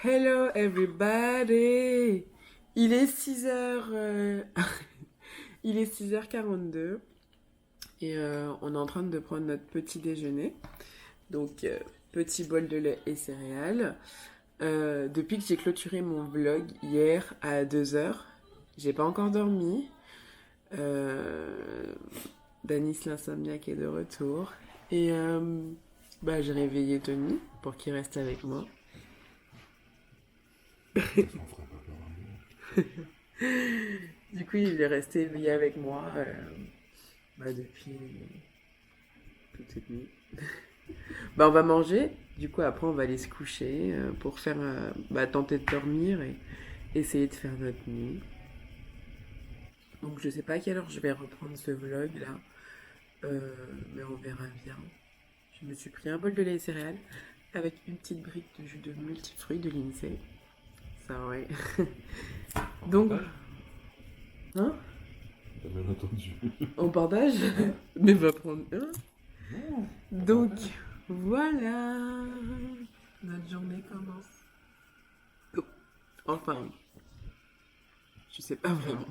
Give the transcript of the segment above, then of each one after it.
Hello everybody! Il est 6h... Il est 6h42 et on est en train de prendre notre petit déjeuner. Donc, petit bol de lait et céréales. Depuis que j'ai clôturé mon vlog hier à 2h, j'ai pas encore dormi. Danis l'insomniaque est de retour. Et j'ai réveillé Tony pour qu'il reste avec moi. Du coup, il est resté éveillé avec moi depuis toute cette nuit. On va manger. Du coup, après, on va aller se coucher pour faire tenter de dormir et essayer de faire notre nuit. Donc, je sais pas à quelle heure je vais reprendre ce vlog là, mais on verra bien. Je me suis pris un bol de lait et céréales avec une petite brique de jus de multifruits de l'INSEE. Ça, ouais. Donc. Hein? T'as bien entendu. On partage? Mais va prendre un. Donc, voilà. Notre journée commence. Oh. Enfin, je sais pas vraiment.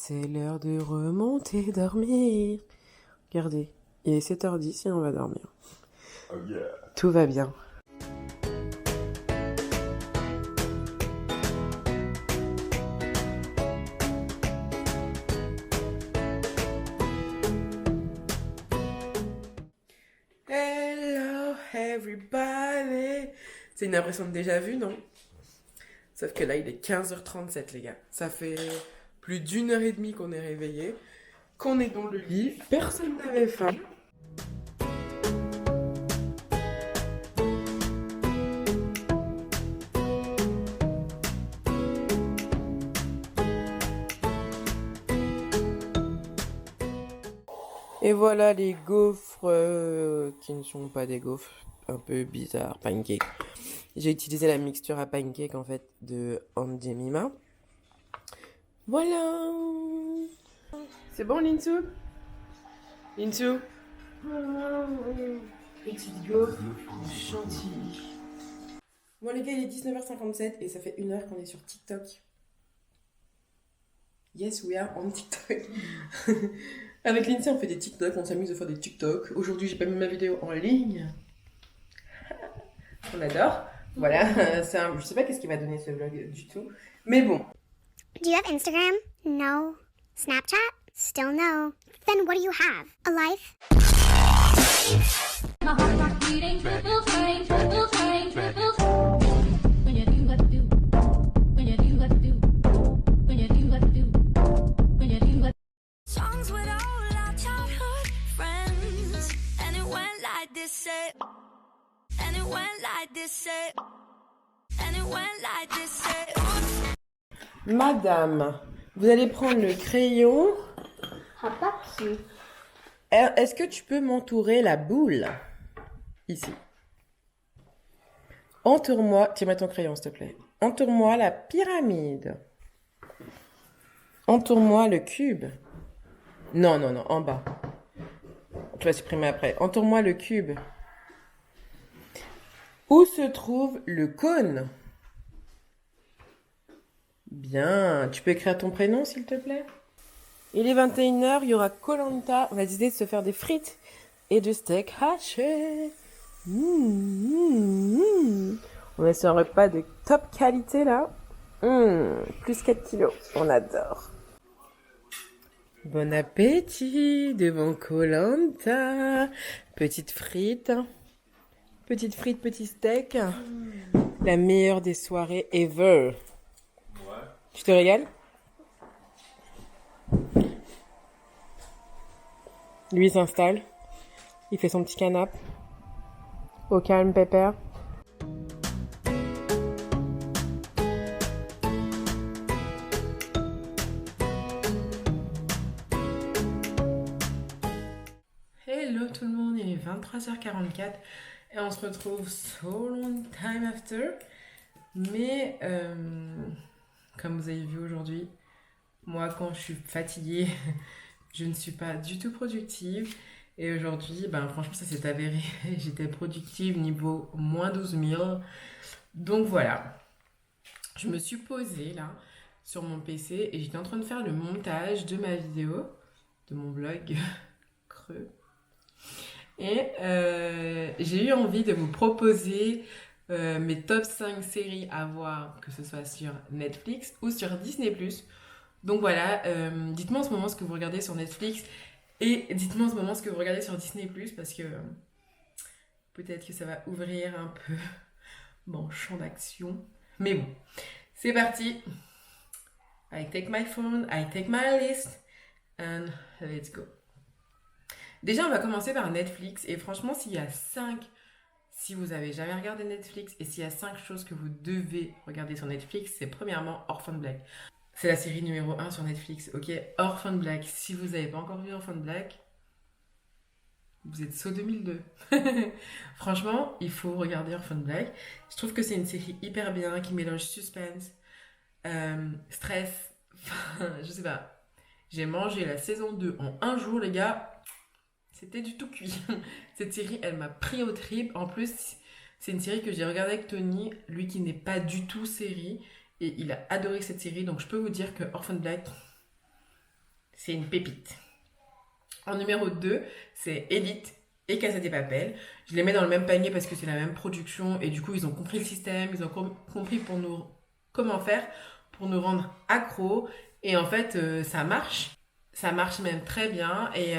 C'est l'heure de remonter dormir. Regardez, il est 7h10 et on va dormir. Oh yeah. Tout va bien. Hello everybody. C'est une impression de déjà vu, non? Sauf que là, il est 15h37, les gars. Ça fait plus d'1h30 qu'on est réveillé, qu'on est dans le lit, personne n'avait faim. Et voilà les gaufres qui ne sont pas des gaufres, un peu bizarres, pancakes. J'ai utilisé la mixture à pancake en fait de Aunt Jemima. Voilà. C'est bon, Linsu? Linsu? Petite gaufre chantilly. Bon, les gars, il est 19h57 et ça fait 1h qu'on est sur TikTok. Yes, we are on TikTok. Avec Lindsay, on fait des TikTok, on s'amuse à faire des TikTok. Aujourd'hui, j'ai pas mis ma vidéo en ligne. On adore. Voilà, je sais pas qu'est-ce qu'il va donner ce vlog du tout. Mais bon. Do you have Instagram? No. Snapchat? Still no. Then what do you have? A life? My heart starts beating, triple train, triple train, triple train. When you do what to do, when you do what to do, when you do what to do, when you do what. Songs with all our childhood friends, and it went like this, say, and it went like this, say, and it went like this, say. Madame, vous allez prendre le crayon. À papier. Est-ce que tu peux m'entourer la boule? Ici. Entoure-moi. Tiens-moi ton crayon, s'il te plaît. Entoure-moi la pyramide. Entoure-moi le cube. Non, en bas. Tu vas supprimer après. Entoure-moi le cube. Où se trouve le cône? Bien. Tu peux écrire ton prénom, s'il te plaît? Il est 21h, il y aura Koh-Lanta. On a décidé de se faire des frites et du steak haché. On est sur un repas de top qualité, là. Plus 4 kilos. On adore. Bon appétit devant Koh-Lanta. Petite frite. Petite frite, petit steak. La meilleure des soirées ever. Ouais. Tu te régales? Lui s'installe. Il fait son petit canapé. Au calme, pépère. Hello tout le monde, il est 23h44 et on se retrouve so long time after. Mais comme vous avez vu aujourd'hui, moi quand je suis fatiguée, je ne suis pas du tout productive. Et aujourd'hui, franchement ça s'est avéré, j'étais productive niveau moins 12 000. Donc voilà, je me suis posée là sur mon PC et j'étais en train de faire le montage de ma vidéo, de mon vlog creux. Et j'ai eu envie de vous proposer mes top 5 séries à voir, que ce soit sur Netflix ou sur Disney+. Donc voilà, dites-moi en ce moment ce que vous regardez sur Netflix et dites-moi en ce moment ce que vous regardez sur Disney+, parce que peut-être que ça va ouvrir un peu mon champ d'action. Mais bon, c'est parti. I take my phone, I take my list, and let's go. Déjà, on va commencer par Netflix. Et franchement, si vous avez jamais regardé Netflix, et s'il y a 5 choses que vous devez regarder sur Netflix, c'est premièrement Orphan Black. C'est la série numéro 1 sur Netflix, ok? Orphan Black. Si vous n'avez pas encore vu Orphan Black, vous êtes saut 2002. Franchement, il faut regarder Orphan Black. Je trouve que c'est une série hyper bien, qui mélange suspense, stress. Je sais pas. J'ai mangé la saison 2 en un jour, les gars. C'était du tout cuit. Cette série, elle m'a pris au trip. En plus, c'est une série que j'ai regardée avec Tony, lui qui n'est pas du tout série. Et il a adoré cette série. Donc je peux vous dire que Orphan Black, c'est une pépite. En numéro 2, c'est Elite et Casa de Papel. Je les mets dans le même panier parce que c'est la même production. Et du coup, ils ont compris le système. Ils ont compris comment faire pour nous rendre accros. Et en fait, ça marche. Ça marche même très bien. Et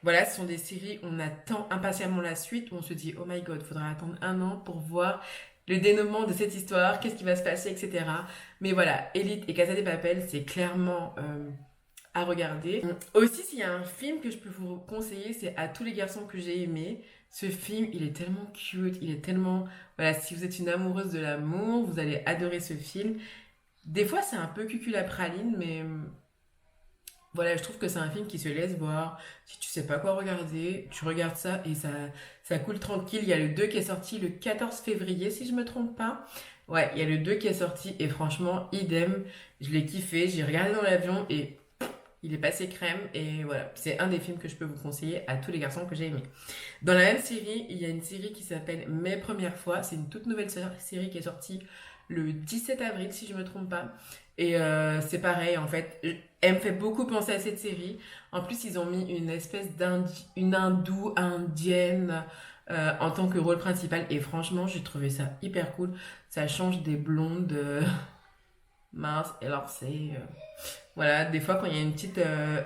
voilà, ce sont des séries où on attend impatiemment la suite. Où on se dit, oh my god, il faudra attendre 1 an pour voir le dénouement de cette histoire, qu'est-ce qui va se passer, etc. Mais voilà, Elite et Casa de Papel, c'est clairement à regarder. Aussi, s'il y a un film que je peux vous conseiller, c'est À tous les garçons que j'ai aimés. Ce film, il est tellement cute, il est tellement... Voilà, si vous êtes une amoureuse de l'amour, vous allez adorer ce film. Des fois, c'est un peu cuculapraline, mais... Voilà, je trouve que c'est un film qui se laisse voir. Si tu sais pas quoi regarder, tu regardes ça et ça coule tranquille. Il y a le 2 qui est sorti le 14 février, si je me trompe pas. Ouais, il y a le 2 qui est sorti et franchement, idem. Je l'ai kiffé, j'ai regardé dans l'avion et il est passé crème. Et voilà, c'est un des films que je peux vous conseiller à tous les garçons que j'ai aimés. Dans la même série, il y a une série qui s'appelle Mes premières fois. C'est une toute nouvelle série qui est sortie le 17 avril, si je me trompe pas. Et c'est pareil, en fait, elle me fait beaucoup penser à cette série. En plus, ils ont mis une espèce une hindoue indienne en tant que rôle principal. Et franchement, j'ai trouvé ça hyper cool. Ça change des blondes minces. Et alors, voilà, des fois, quand il y a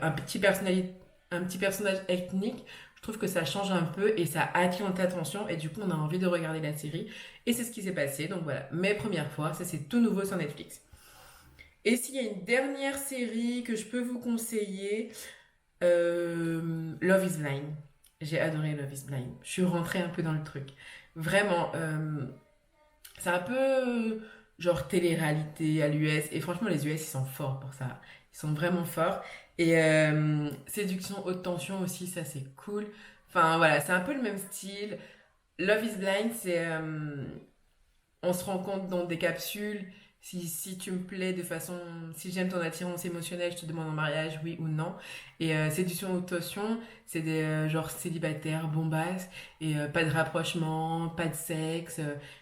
un petit personnage ethnique, je trouve que ça change un peu et ça attire notre attention. Et du coup, on a envie de regarder la série. Et c'est ce qui s'est passé. Donc voilà, Mes premières fois, ça c'est tout nouveau sur Netflix. Et s'il y a une dernière série que je peux vous conseiller, Love is Blind. J'ai adoré Love is Blind. Je suis rentrée un peu dans le truc. Vraiment, c'est un peu genre télé-réalité à l'US. Et franchement, les US, ils sont forts pour ça. Ils sont vraiment forts. Et séduction haute tension aussi, ça c'est cool. Enfin voilà, c'est un peu le même style. Love is Blind, c'est... on se rencontre dans des capsules. Si tu me plais de façon... Si j'aime ton attirance émotionnelle, je te demande en mariage, oui ou non. Et séduction haute tension, c'est des genre célibataires, bombasses, et pas de rapprochement, pas de sexe.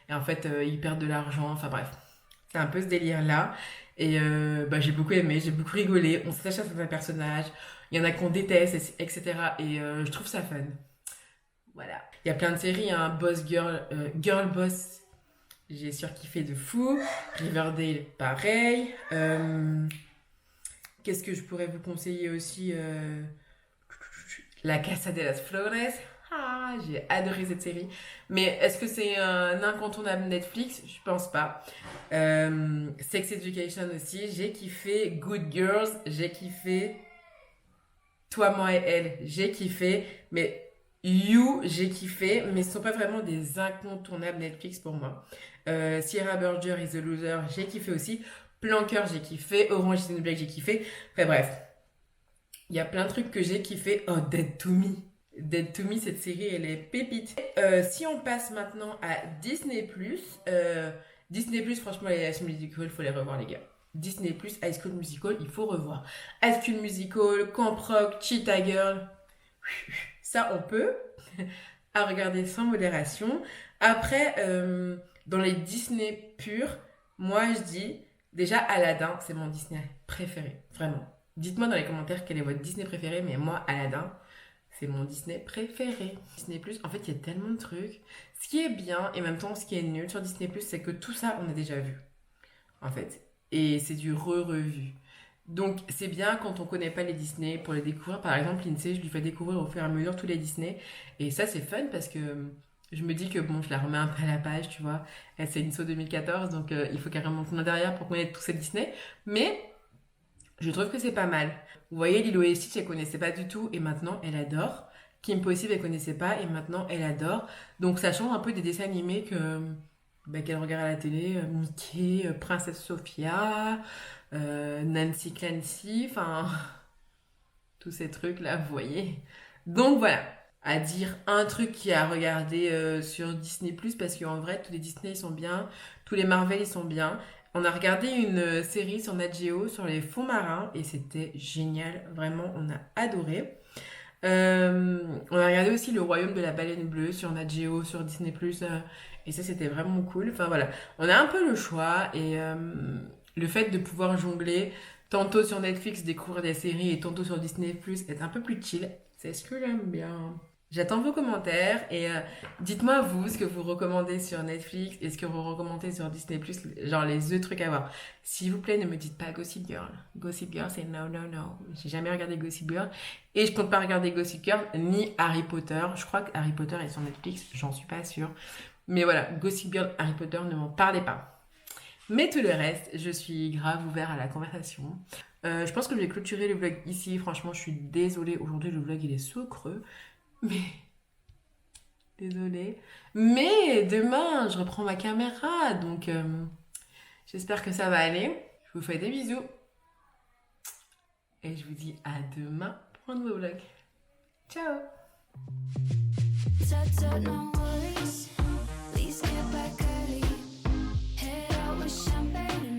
Et en fait, ils perdent de l'argent. Enfin bref, c'est un peu ce délire-là. Et j'ai beaucoup aimé, j'ai beaucoup rigolé. On s'attache à certains personnages. Il y en a qu'on déteste, etc. Et je trouve ça fun. Voilà. Il y a plein de séries, hein. Boss Girl, Girl Boss... J'ai surkiffé de fou. Riverdale, pareil. Qu'est-ce que je pourrais vous conseiller aussi La Casa de las Flores. Ah, j'ai adoré cette série. Mais est-ce que c'est un incontournable Netflix? Je pense pas. Sex Education aussi. J'ai kiffé. Good Girls. J'ai kiffé. Toi, moi et elle. J'ai kiffé. Mais You, j'ai kiffé. Mais ce ne sont pas vraiment des incontournables Netflix pour moi. Sierra Burger is a Loser, j'ai kiffé aussi. Planqueur, j'ai kiffé. Orange is the New Black, j'ai kiffé. Enfin bref, il y a plein de trucs que j'ai kiffé. Oh, Dead to Me, Dead to Me, cette série, elle est pépite. Si on passe maintenant à Disney+, Disney+, franchement, les High School Musical, il faut les revoir, les gars. Disney+, High School Musical, il faut revoir. High School Musical, Camp Rock, Cheetah Girl, ça, on peut. À regarder sans modération. Après, dans les Disney purs, moi, je dis, déjà, Aladdin, c'est mon Disney préféré, vraiment. Dites-moi dans les commentaires quel est votre Disney préféré, mais moi, Aladdin, c'est mon Disney préféré. Disney+, en fait, il y a tellement de trucs. Ce qui est bien, et en même temps, ce qui est nul sur Disney+, c'est que tout ça, on a déjà vu, en fait. Et c'est du re-revu. Donc, c'est bien quand on connaît pas les Disney pour les découvrir. Par exemple, Lindsay, je lui fais découvrir au fur et à mesure tous les Disney. Et ça, c'est fun parce que je me dis que, bon, je la remets un peu à la page, tu vois. Elle, c'est une saut 2014, donc il faut qu'elle remonte derrière pour connaître tous ces Disney. Mais je trouve que c'est pas mal. Vous voyez, Lilo et Stitch, elle connaissait pas du tout et maintenant, elle adore. Kim Possible, elle connaissait pas et maintenant, elle adore. Donc, ça change un peu des dessins animés qu'elle regarde à la télé. Mickey, Princesse Sophia, Nancy Clancy, enfin, tous ces trucs-là, vous voyez. Donc, voilà. À dire un truc qui a regardé sur Disney+, parce qu'en vrai, tous les Disney, ils sont bien. Tous les Marvel, ils sont bien. On a regardé une série sur Nat Geo sur les fonds marins et c'était génial, vraiment, on a adoré. On a regardé aussi Le Royaume de la Baleine Bleue sur Nat Geo, sur Disney+, et ça c'était vraiment cool. Enfin voilà, on a un peu le choix et le fait de pouvoir jongler tantôt sur Netflix, découvrir des séries et tantôt sur Disney+, être un peu plus chill, c'est ce que j'aime bien. J'attends vos commentaires et dites-moi vous ce que vous recommandez sur Netflix et ce que vous recommandez sur Disney+, genre les deux trucs à voir. S'il vous plaît, ne me dites pas Gossip Girl. Gossip Girl, c'est no. J'ai jamais regardé Gossip Girl et je compte pas regarder Gossip Girl ni Harry Potter. Je crois que Harry Potter est sur Netflix, j'en suis pas sûre. Mais voilà, Gossip Girl, Harry Potter, ne m'en parlez pas. Mais tout le reste, je suis grave ouvert à la conversation. Je pense que je vais clôturer le vlog ici. Franchement, je suis désolée. Aujourd'hui, le vlog, il est sous creux. Mais, désolée. Mais demain, je reprends ma caméra. Donc, j'espère que ça va aller. Je vous fais des bisous. Et je vous dis à demain pour un nouveau vlog. Ciao! No worries. Please get back early. Head out with champagne.